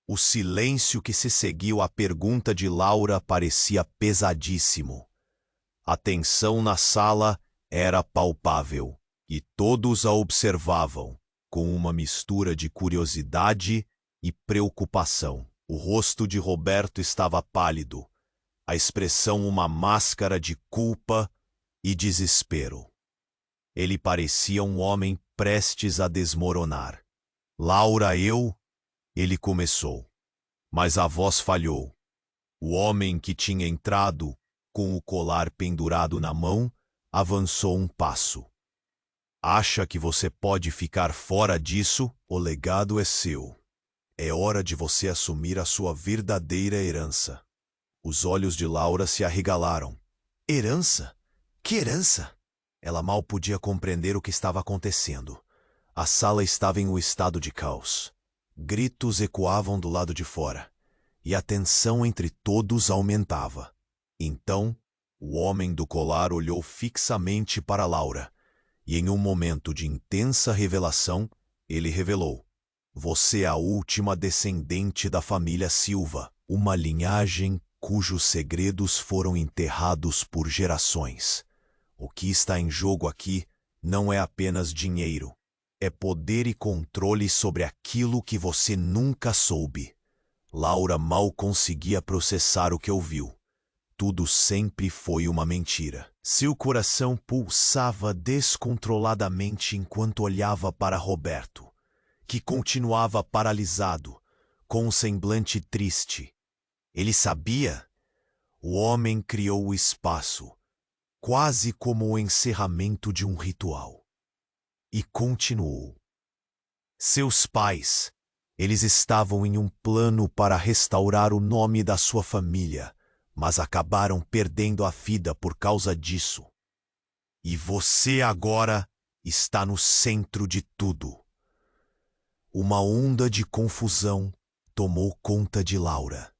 O silêncio que se seguiu à pergunta de Laura parecia pesadíssimo. A tensão na sala era palpável, e todos a observavam, com uma mistura de curiosidade e preocupação. O rosto de Roberto estava pálido, a expressão uma máscara de culpa e desespero. Ele parecia um homem prestes a desmoronar. Laura, ele começou. Mas a voz falhou. O homem que tinha entrado, com o colar pendurado na mão, avançou um passo. Acha que você pode ficar fora disso? O legado é seu. É hora de você assumir a sua verdadeira herança. Os olhos de Laura se arregalaram. Herança? Que herança? Ela mal podia compreender o que estava acontecendo. A sala estava em um estado de caos. Gritos ecoavam do lado de fora, e a tensão entre todos aumentava. Então, o homem do colar olhou fixamente para Laura, e em um momento de intensa revelação, ele revelou: você é a última descendente da família Silva, uma linhagem cujos segredos foram enterrados por gerações. O que está em jogo aqui não é apenas dinheiro. É poder e controle sobre aquilo que você nunca soube. Laura mal conseguia processar o que ouviu. Tudo sempre foi uma mentira. Seu coração pulsava descontroladamente enquanto olhava para Roberto, que continuava paralisado, com um semblante triste. Ele sabia? O homem criou o espaço, quase como o encerramento de um ritual. E continuou. Seus pais, eles estavam em um plano para restaurar o nome da sua família, mas acabaram perdendo a vida por causa disso. E você agora está no centro de tudo. Uma onda de confusão tomou conta de Laura.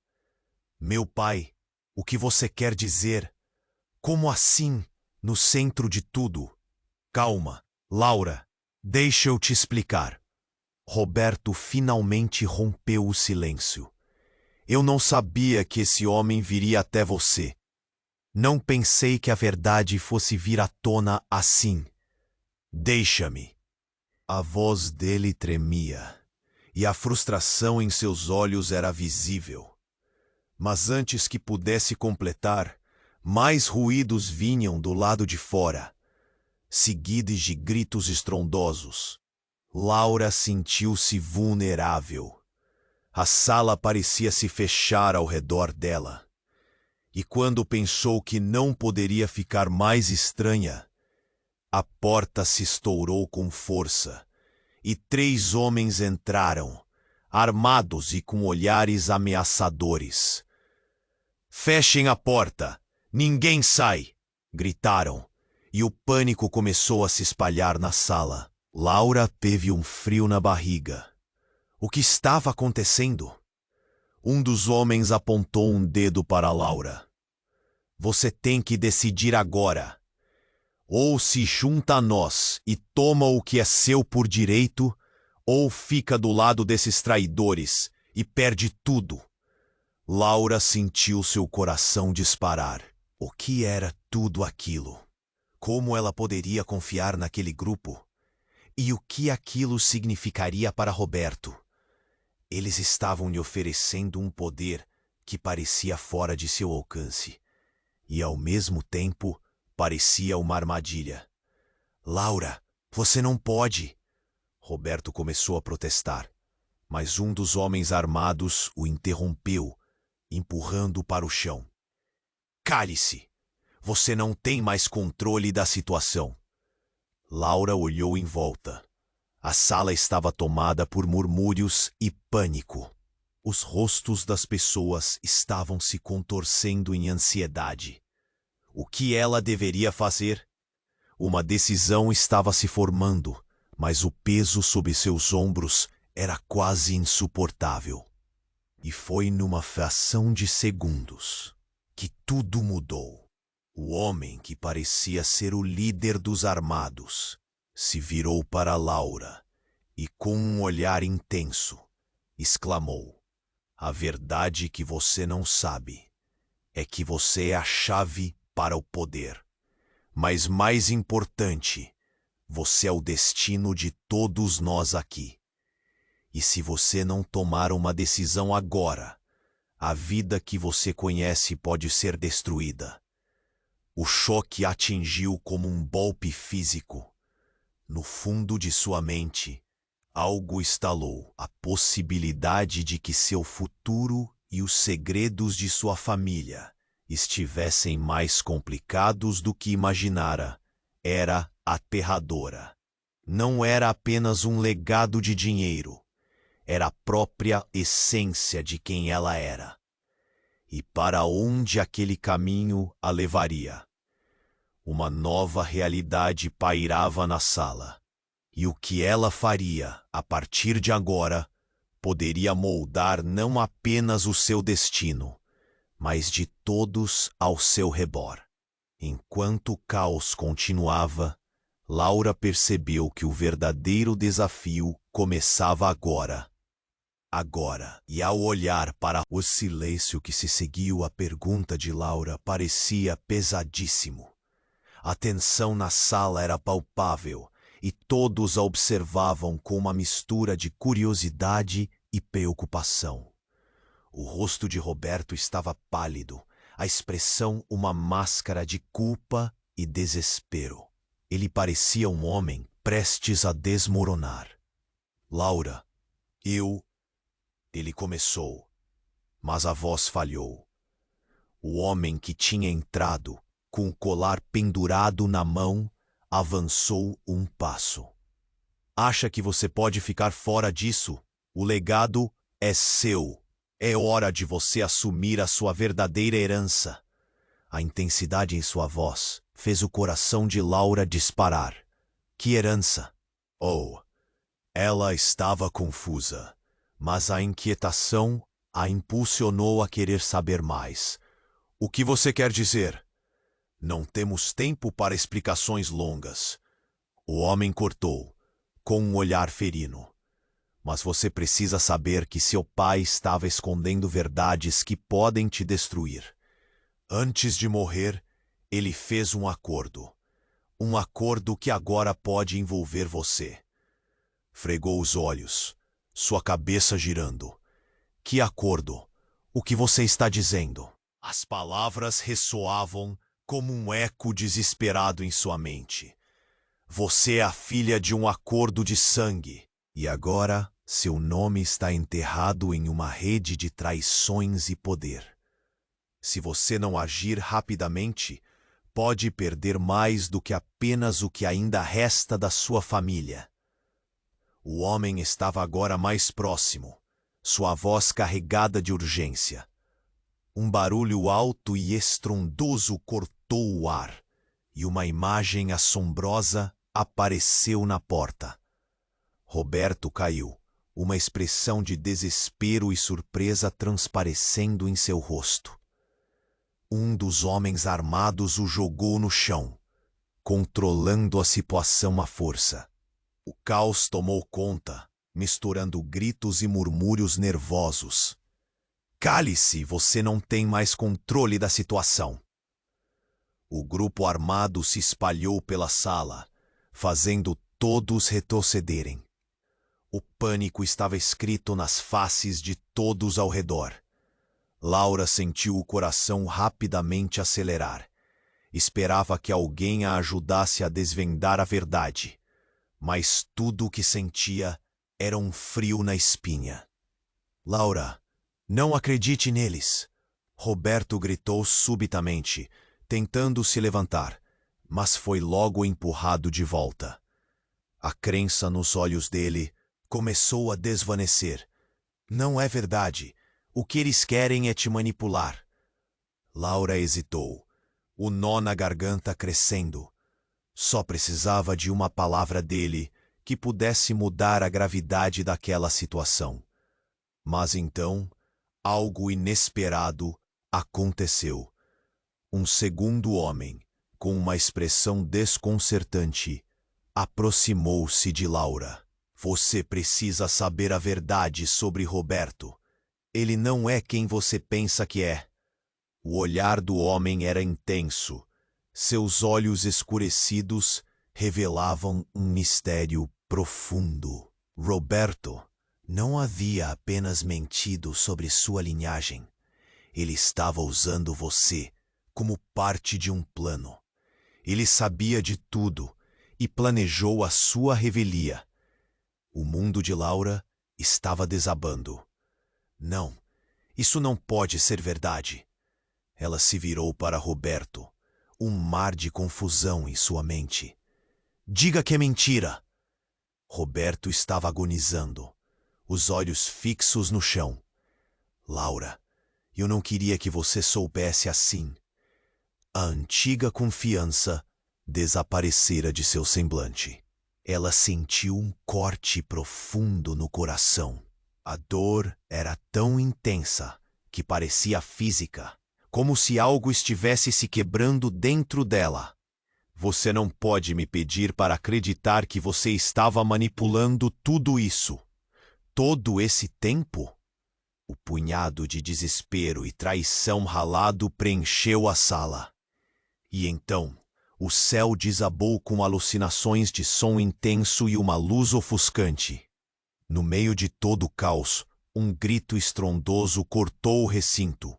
Meu pai, o que você quer dizer? Como assim, no centro de tudo? Calma, Laura, deixa eu te explicar. Roberto finalmente rompeu o silêncio. Eu não sabia que esse homem viria até você. Não pensei que a verdade fosse vir à tona assim. Deixa-me. A voz dele tremia, e a frustração em seus olhos era visível. Mas antes que pudesse completar, mais ruídos vinham do lado de fora, seguidos de gritos estrondosos. Laura sentiu-se vulnerável. A sala parecia se fechar ao redor dela. E quando pensou que não poderia ficar mais estranha, a porta se estourou com força, e 3 homens entraram, armados e com olhares ameaçadores. Fechem a porta! Ninguém sai! Gritaram, e o pânico começou a se espalhar na sala. Laura teve um frio na barriga. O que estava acontecendo? Um dos homens apontou um dedo para Laura. Você tem que decidir agora. Ou se junta a nós e toma o que é seu por direito, ou fica do lado desses traidores e perde tudo. Laura sentiu seu coração disparar. O que era tudo aquilo? Como ela poderia confiar naquele grupo? E o que aquilo significaria para Roberto? Eles estavam lhe oferecendo um poder que parecia fora de seu alcance, e ao mesmo tempo parecia uma armadilha. Laura, você não pode! Roberto começou a protestar, mas um dos homens armados o interrompeu, empurrando-o para o chão. Cale-se! Você não tem mais controle da situação. Laura olhou em volta. A sala estava tomada por murmúrios e pânico. Os rostos das pessoas estavam se contorcendo em ansiedade. O que ela deveria fazer? Uma decisão estava se formando, mas o peso sob seus ombros era quase insuportável. E foi numa fração de segundos que tudo mudou. O homem que parecia ser o líder dos armados se virou para Laura e, com um olhar intenso, exclamou: a verdade que você não sabe é que você é a chave para o poder. Mas mais importante, você é o destino de todos nós aqui. E se você não tomar uma decisão agora, A vida que você conhece pode ser destruída. O choque atingiu como um golpe físico. No fundo de sua mente, algo estalou, a possibilidade de que seu futuro e os segredos de sua família estivessem mais complicados do que imaginara. Era aterradora. Não era apenas um legado de dinheiro. Era a própria essência de quem ela era. E para onde aquele caminho a levaria? Uma nova realidade pairava na sala. E o que ela faria, a partir de agora, poderia moldar não apenas o seu destino, mas de todos ao seu redor. Enquanto o caos continuava, Laura percebeu que o verdadeiro desafio começava agora. E ao olhar para o silêncio que se seguiu à pergunta de Laura parecia pesadíssimo. A tensão na sala era palpável e todos a observavam com uma mistura de curiosidade e preocupação. O rosto de Roberto estava pálido, a expressão uma máscara de culpa e desespero. Ele parecia um homem prestes a desmoronar. Laura, ele começou, mas a voz falhou. O homem que tinha entrado, com o colar pendurado na mão, avançou um passo. Acha que você pode ficar fora disso? O legado é seu. É hora de você assumir a sua verdadeira herança. A intensidade em sua voz fez o coração de Laura disparar. Que herança? Oh, ela estava confusa, mas a inquietação a impulsionou a querer saber mais. O que você quer dizer? Não temos tempo para explicações longas. O homem cortou, com um olhar ferino. Mas você precisa saber que seu pai estava escondendo verdades que podem te destruir. Antes de morrer, ele fez um acordo. Um acordo que agora pode envolver você. Fregou os olhos, sua cabeça girando. Que acordo? O que você está dizendo? As palavras ressoavam como um eco desesperado em sua mente. Você é a filha de um acordo de sangue. E agora, seu nome está enterrado em uma rede de traições e poder. Se você não agir rapidamente, pode perder mais do que apenas o que ainda resta da sua família. O homem estava agora mais próximo, sua voz carregada de urgência. Um barulho alto e estrondoso cortou o ar, e uma imagem assombrosa apareceu na porta. Roberto caiu, uma expressão de desespero e surpresa transparecendo em seu rosto. Um dos homens armados o jogou no chão, controlando a situação à força. O caos tomou conta, misturando gritos e murmúrios nervosos. Cale-se, você não tem mais controle da situação. O grupo armado se espalhou pela sala, fazendo todos retrocederem. O pânico estava escrito nas faces de todos ao redor. Laura sentiu o coração rapidamente acelerar. Esperava que alguém a ajudasse a desvendar a verdade, mas tudo o que sentia era um frio na espinha. Laura, não acredite neles! Roberto gritou subitamente, tentando se levantar, mas foi logo empurrado de volta. A crença nos olhos dele começou a desvanecer. Não é verdade. O que eles querem é te manipular. Laura hesitou, o nó na garganta crescendo. Só precisava de uma palavra dele que pudesse mudar a gravidade daquela situação. Mas então, algo inesperado aconteceu. Um segundo homem, com uma expressão desconcertante, aproximou-se de Laura. Você precisa saber a verdade sobre Roberto. Ele não é quem você pensa que é. O olhar do homem era intenso. Seus olhos escurecidos revelavam um mistério profundo. Roberto não havia apenas mentido sobre sua linhagem. Ele estava usando você como parte de um plano. Ele sabia de tudo e planejou a sua revelia. O mundo de Laura estava desabando. Não, isso não pode ser verdade. Ela se virou para Roberto, um mar de confusão em sua mente. Diga que é mentira! Roberto estava agonizando, os olhos fixos no chão. Laura, eu não queria que você soubesse assim. A antiga confiança desaparecera de seu semblante. Ela sentiu um corte profundo no coração. A dor era tão intensa que parecia física, como se algo estivesse se quebrando dentro dela. Você não pode me pedir para acreditar que você estava manipulando tudo isso. Todo esse tempo? O punhado de desespero e traição ralado preencheu a sala. E então, o céu desabou com alucinações de som intenso e uma luz ofuscante. No meio de todo o caos, um grito estrondoso cortou o recinto.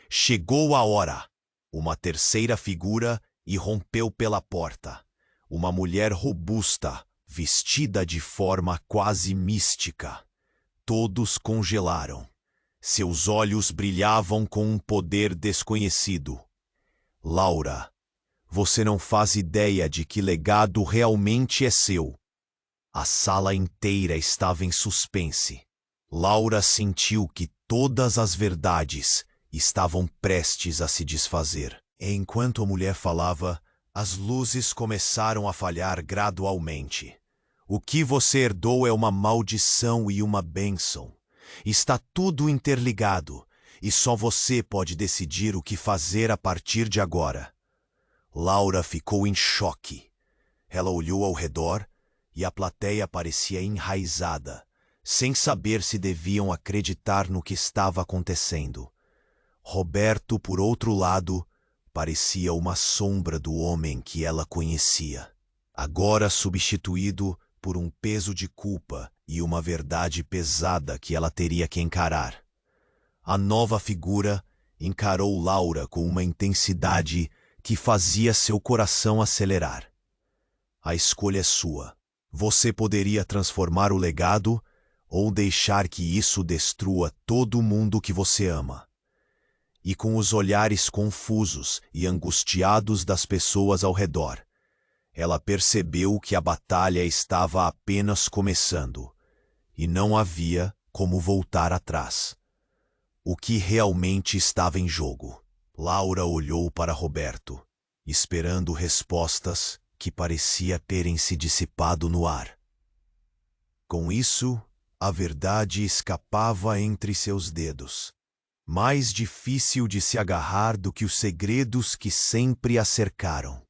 Chegou a hora! Uma terceira figura irrompeu pela porta. Uma mulher robusta, vestida de forma quase mística. Todos congelaram. Seus olhos brilhavam com um poder desconhecido. Laura, você não faz ideia de que legado realmente é seu. A sala inteira estava em suspense. Laura sentiu que todas as verdades estavam prestes a se desfazer. E enquanto a mulher falava, as luzes começaram a falhar gradualmente. O que você herdou é uma maldição e uma bênção. Está tudo interligado, e só você pode decidir o que fazer a partir de agora. Laura ficou em choque. Ela olhou ao redor e a plateia parecia enraizada, sem saber se deviam acreditar no que estava acontecendo. Roberto, por outro lado, parecia uma sombra do homem que ela conhecia, agora substituído por um peso de culpa e uma verdade pesada que ela teria que encarar. A nova figura encarou Laura com uma intensidade que fazia seu coração acelerar. A escolha é sua. Você poderia transformar o legado ou deixar que isso destrua todo mundo que você ama. E com os olhares confusos e angustiados das pessoas ao redor, ela percebeu que a batalha estava apenas começando e não havia como voltar atrás. O que realmente estava em jogo? Laura olhou para Roberto, esperando respostas que parecia terem se dissipado no ar. Com isso, a verdade escapava entre seus dedos. Mais difícil de se agarrar do que os segredos que sempre a cercaram.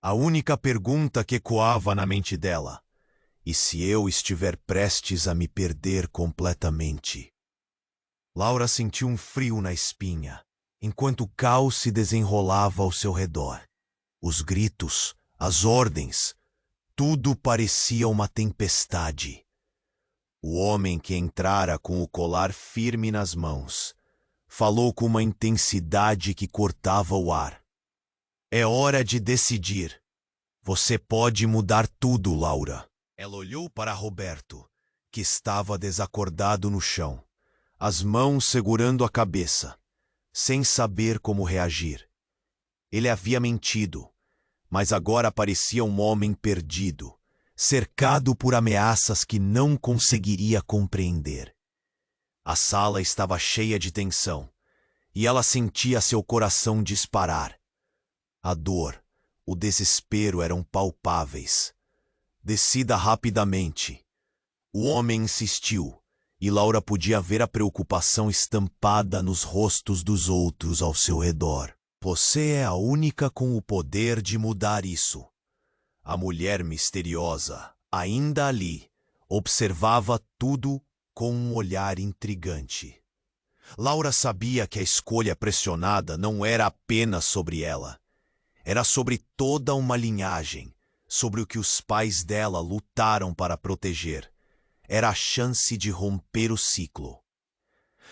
A única pergunta que ecoava na mente dela: e se eu estiver prestes a me perder completamente? Laura sentiu um frio na espinha, enquanto o caos se desenrolava ao seu redor. Os gritos, as ordens, tudo parecia uma tempestade. O homem que entrara com o colar firme nas mãos falou com uma intensidade que cortava o ar. É hora de decidir. Você pode mudar tudo, Laura. Ela olhou para Roberto, que estava desacordado no chão, as mãos segurando a cabeça, sem saber como reagir. Ele havia mentido, mas agora parecia um homem perdido, cercado por ameaças que não conseguiria compreender. A sala estava cheia de tensão, e ela sentia seu coração disparar. A dor, o desespero eram palpáveis. Decida rapidamente. O homem insistiu, e Laura podia ver a preocupação estampada nos rostos dos outros ao seu redor. Você é a única com o poder de mudar isso. A mulher misteriosa, ainda ali, observava tudo com um olhar intrigante. Laura sabia que a escolha pressionada não era apenas sobre ela. Era sobre toda uma linhagem, sobre o que os pais dela lutaram para proteger. Era a chance de romper o ciclo.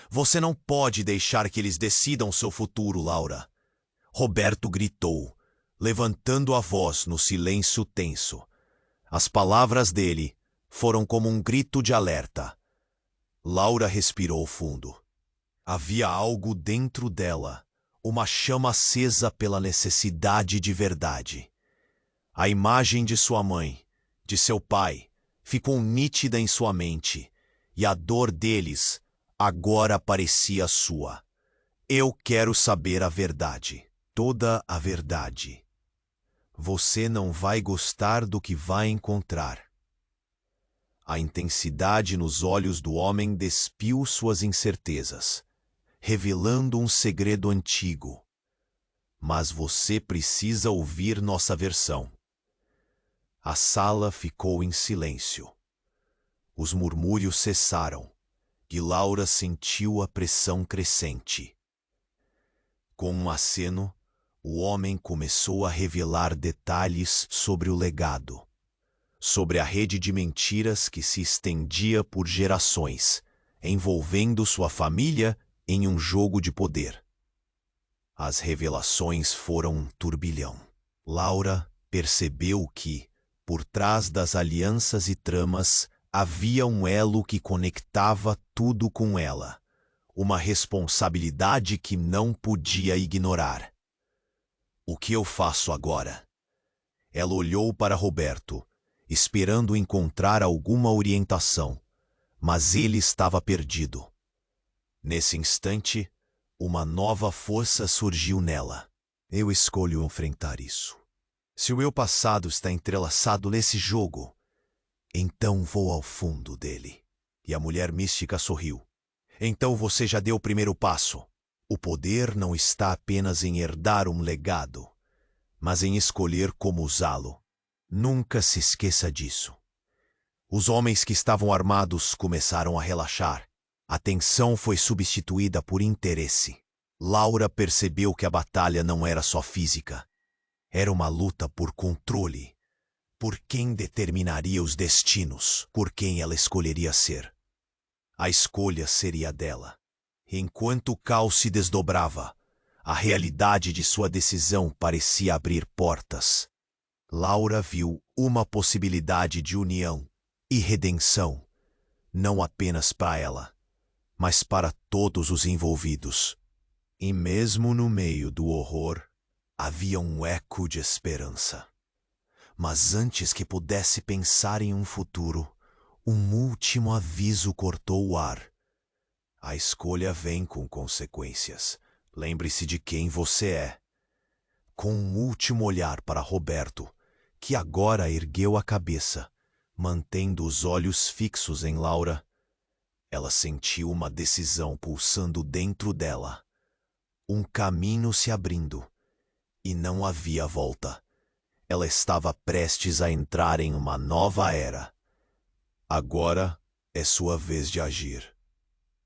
Você não pode deixar que eles decidam seu futuro, Laura. Roberto gritou, levantando a voz no silêncio tenso. As palavras dele foram como um grito de alerta. Laura respirou fundo. Havia algo dentro dela, uma chama acesa pela necessidade de verdade. A imagem de sua mãe, de seu pai, ficou nítida em sua mente, e a dor deles agora parecia sua. Eu quero saber a verdade, toda a verdade. Você não vai gostar do que vai encontrar. A intensidade nos olhos do homem despiu suas incertezas, revelando um segredo antigo. Mas você precisa ouvir nossa versão. A sala ficou em silêncio. Os murmúrios cessaram, e Laura sentiu a pressão crescente. Com um aceno, o homem começou a revelar detalhes sobre o legado, sobre a rede de mentiras que se estendia por gerações, envolvendo sua família em um jogo de poder. As revelações foram um turbilhão. Laura percebeu que, por trás das alianças e tramas, havia um elo que conectava tudo com ela, uma responsabilidade que não podia ignorar. O que eu faço agora? Ela olhou para Roberto, esperando encontrar alguma orientação, mas ele estava perdido. Nesse instante, uma nova força surgiu nela. Eu escolho enfrentar isso. Se o meu passado está entrelaçado nesse jogo, então vou ao fundo dele. E a mulher mística sorriu. Então você já deu o primeiro passo. O poder não está apenas em herdar um legado, mas em escolher como usá-lo. Nunca se esqueça disso. Os homens que estavam armados começaram a relaxar. A tensão foi substituída por interesse. Laura percebeu que a batalha não era só física. Era uma luta por controle. Por quem determinaria os destinos, por quem ela escolheria ser. A escolha seria dela. Enquanto o caos se desdobrava, a realidade de sua decisão parecia abrir portas. Laura viu uma possibilidade de união e redenção, não apenas para ela, mas para todos os envolvidos. E mesmo no meio do horror, havia um eco de esperança. Mas antes que pudesse pensar em um futuro, um último aviso cortou o ar. A escolha vem com consequências. Lembre-se de quem você é. Com um último olhar para Roberto, que agora ergueu a cabeça, mantendo os olhos fixos em Laura, ela sentiu uma decisão pulsando dentro dela. Um caminho se abrindo, e não havia volta. Ela estava prestes a entrar em uma nova era. Agora é sua vez de agir.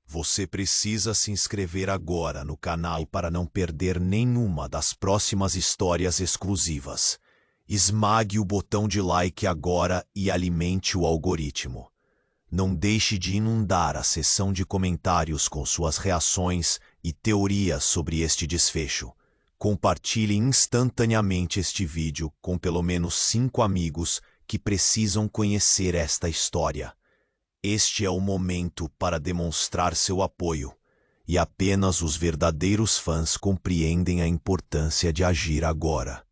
Você precisa se inscrever agora no canal para não perder nenhuma das próximas histórias exclusivas. Esmague o botão de like agora e alimente o algoritmo. Não deixe de inundar a seção de comentários com suas reações e teorias sobre este desfecho. Compartilhe instantaneamente este vídeo com pelo menos 5 amigos que precisam conhecer esta história. Este é o momento para demonstrar seu apoio, e apenas os verdadeiros fãs compreendem a importância de agir agora.